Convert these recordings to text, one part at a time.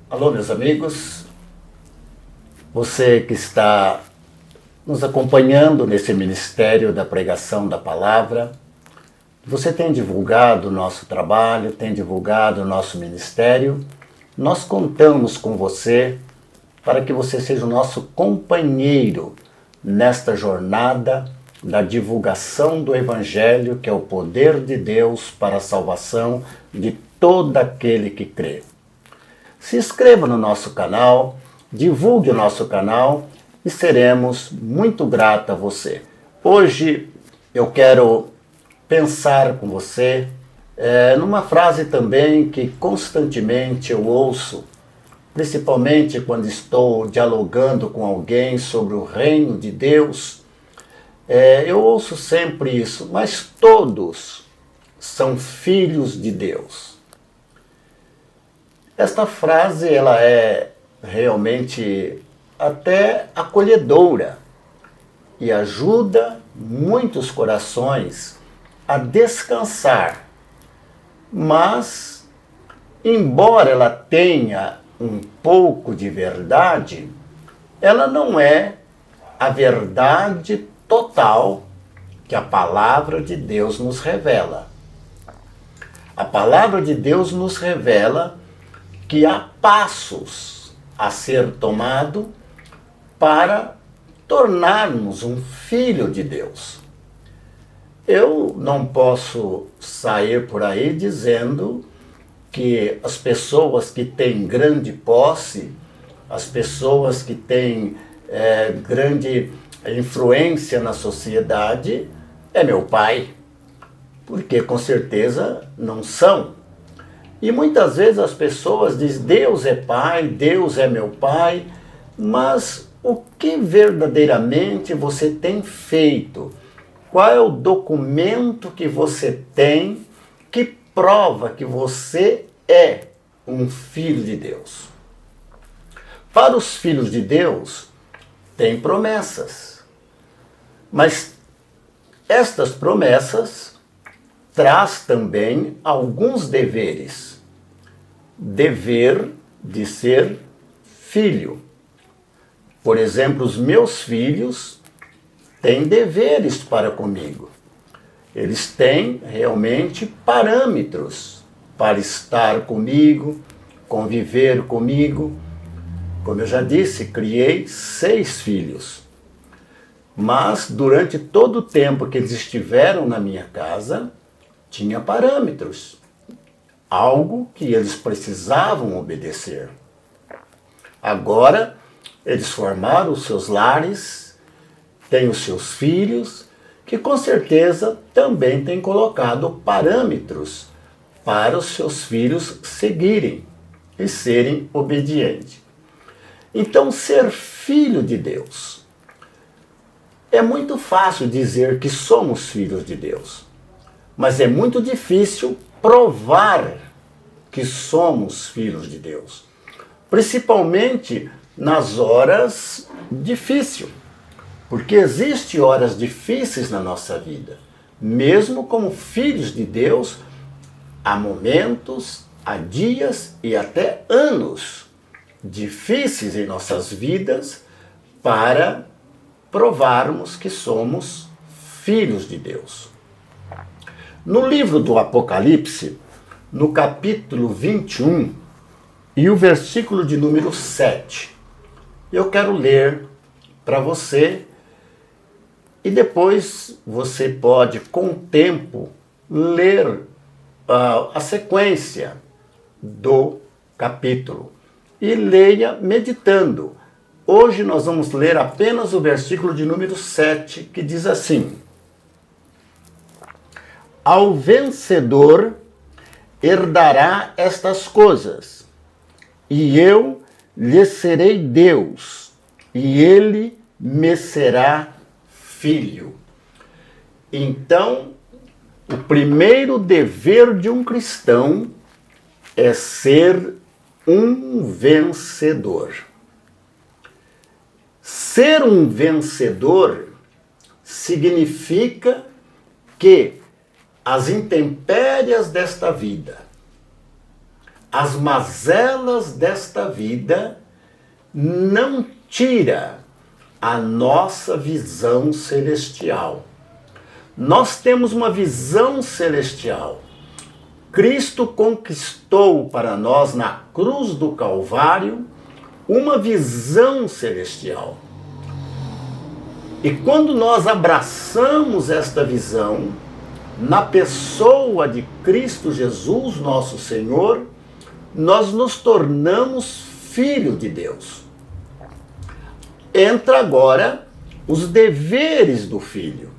Alô, meus amigos, você que está nos acompanhando nesse ministério da pregação da palavra, você tem divulgado o nosso trabalho, tem divulgado o nosso ministério. Nós contamos com você para que você seja o nosso companheiro nesta jornada da divulgação do Evangelho, que é o poder de Deus para a salvação de todo aquele que crê. Se inscreva no nosso canal, divulgue o nosso canal e seremos muito gratos a você. Hoje eu quero pensar com você numa frase também que constantemente eu ouço, principalmente quando estou dialogando com alguém sobre o reino de Deus. Eu ouço sempre isso, mas todos são filhos de Deus. Esta frase ela é realmente até acolhedora e ajuda muitos corações a descansar. Mas, embora ela tenha um pouco de verdade, ela não é a verdade total que a palavra de Deus nos revela. A palavra de Deus nos revela que há passos a ser tomado para tornarmos um filho de Deus. Eu não posso sair por aí dizendo que as pessoas que têm grande posse, as pessoas que têm grande influência na sociedade, é meu pai, porque com certeza não são. E muitas vezes as pessoas dizem, Deus é pai, Deus é meu pai, mas o que verdadeiramente você tem feito? Qual é o documento que você tem que prova que você é um filho de Deus? Para os filhos de Deus, tem promessas. Mas estas promessas traz também alguns deveres. Dever de ser filho. Por exemplo, os meus filhos têm deveres para comigo. Eles têm realmente parâmetros para estar comigo, conviver comigo. Como eu já disse, criei 6 filhos. Mas durante todo o tempo que eles estiveram na minha casa, tinha parâmetros. Algo que eles precisavam obedecer. Agora, eles formaram os seus lares, têm os seus filhos, que com certeza também têm colocado parâmetros para os seus filhos seguirem e serem obedientes. Então, ser filho de Deus. É muito fácil dizer que somos filhos de Deus, mas é muito difícil provar que somos filhos de Deus, principalmente nas horas difíceis, porque existem horas difíceis na nossa vida. Mesmo como filhos de Deus, há momentos, há dias e até anos difíceis em nossas vidas para provarmos que somos filhos de Deus. No livro do Apocalipse, no capítulo 21 e o versículo de número 7, eu quero ler para você e depois você pode, com o tempo, ler a sequência do capítulo e leia meditando. Hoje nós vamos ler apenas o versículo de número 7, que diz assim: Ao vencedor herdará estas coisas, e eu lhe serei Deus, e ele me será filho. Então, o primeiro dever de um cristão é ser um vencedor. Ser um vencedor significa que as intempéries desta vida, as mazelas desta vida não tira a nossa visão celestial. Nós temos uma visão celestial. Cristo conquistou para nós na cruz do Calvário uma visão celestial. E quando nós abraçamos esta visão, na pessoa de Cristo Jesus, nosso Senhor, nós nos tornamos filhos de Deus. Entra agora os deveres do filho.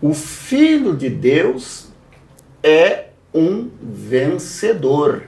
O filho de Deus é um vencedor.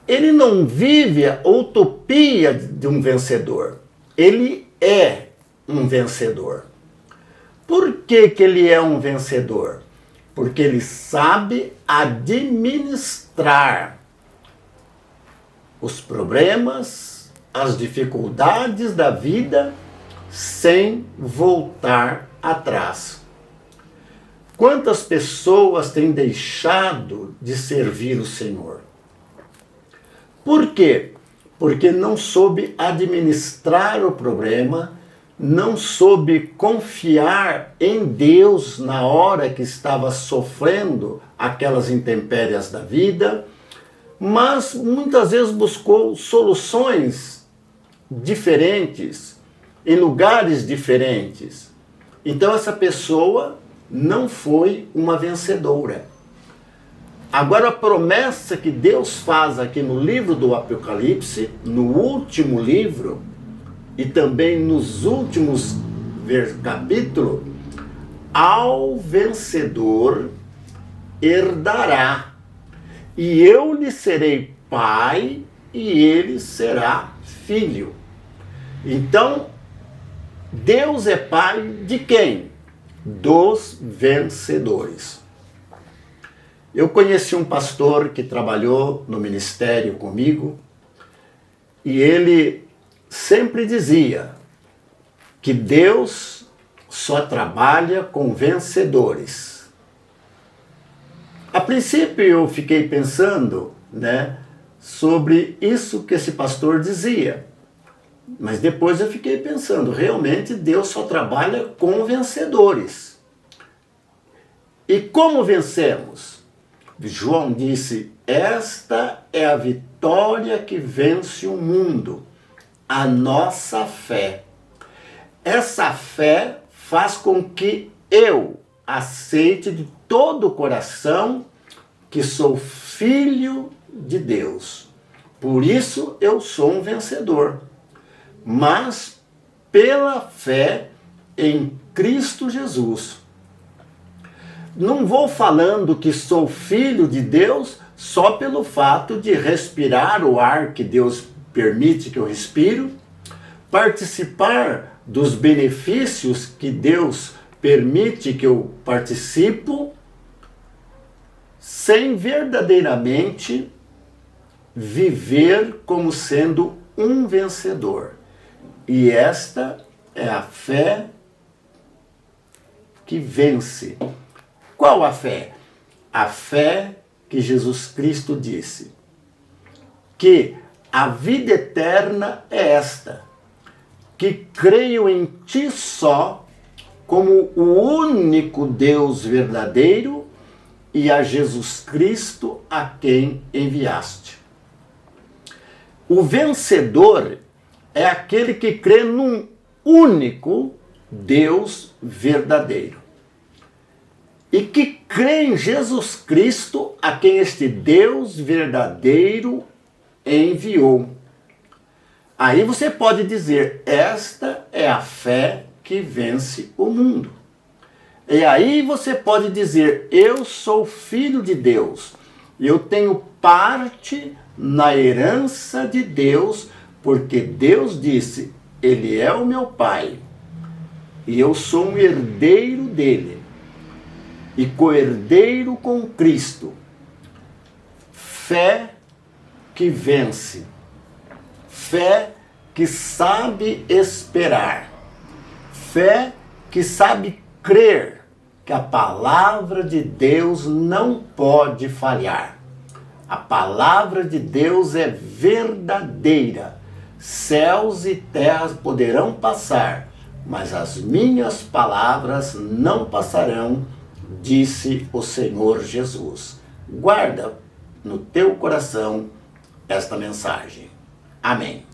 Ele não vive a utopia de um vencedor. Ele é um vencedor. Por que que ele é um vencedor? Porque ele sabe administrar os problemas, as dificuldades da vida sem voltar atrás. Quantas pessoas têm deixado de servir o Senhor? Por quê? Porque não soube administrar o problema, não soube confiar em Deus na hora que estava sofrendo aquelas intempéries da vida, mas muitas vezes buscou soluções diferentes, em lugares diferentes. Então essa pessoa não foi uma vencedora. Agora a promessa que Deus faz aqui no livro do Apocalipse, no último livro, e também nos últimos capítulos, ao vencedor herdará, e eu lhe serei pai, e ele será filho. Então, Deus é pai de quem? Dos vencedores. Eu conheci um pastor que trabalhou no ministério comigo, e ele sempre dizia que Deus só trabalha com vencedores. A princípio eu fiquei pensando, sobre isso que esse pastor dizia. Mas depois eu fiquei pensando, realmente Deus só trabalha com vencedores. E como vencemos? João disse, esta é a vitória que vence o mundo, a nossa fé. Essa fé faz com que eu aceite de todo o coração que sou filho de Deus. Por isso eu sou um vencedor. Mas pela fé em Cristo Jesus. Não vou falando que sou filho de Deus só pelo fato de respirar o ar que Deus permite que eu respiro, participar dos benefícios que Deus permite que eu participo, sem verdadeiramente viver como sendo um vencedor. E esta é a fé que vence. Qual a fé? A fé que Jesus Cristo disse. Que a vida eterna é esta. Que creio em ti só, como o único Deus verdadeiro, e a Jesus Cristo a quem enviaste. O vencedor é aquele que crê num único Deus verdadeiro. E que crê em Jesus Cristo, a quem este Deus verdadeiro enviou. Aí você pode dizer, esta é a fé que vence o mundo. E aí você pode dizer, eu sou filho de Deus. Eu tenho parte na herança de Deus, porque Deus disse, ele é o meu pai, e eu sou um herdeiro dele, e co-herdeiro com Cristo. Fé que vence, fé que sabe esperar, fé que sabe crer que a palavra de Deus não pode falhar. A palavra de Deus é verdadeira. Céus e terras poderão passar, mas as minhas palavras não passarão, disse o Senhor Jesus. Guarda no teu coração esta mensagem. Amém.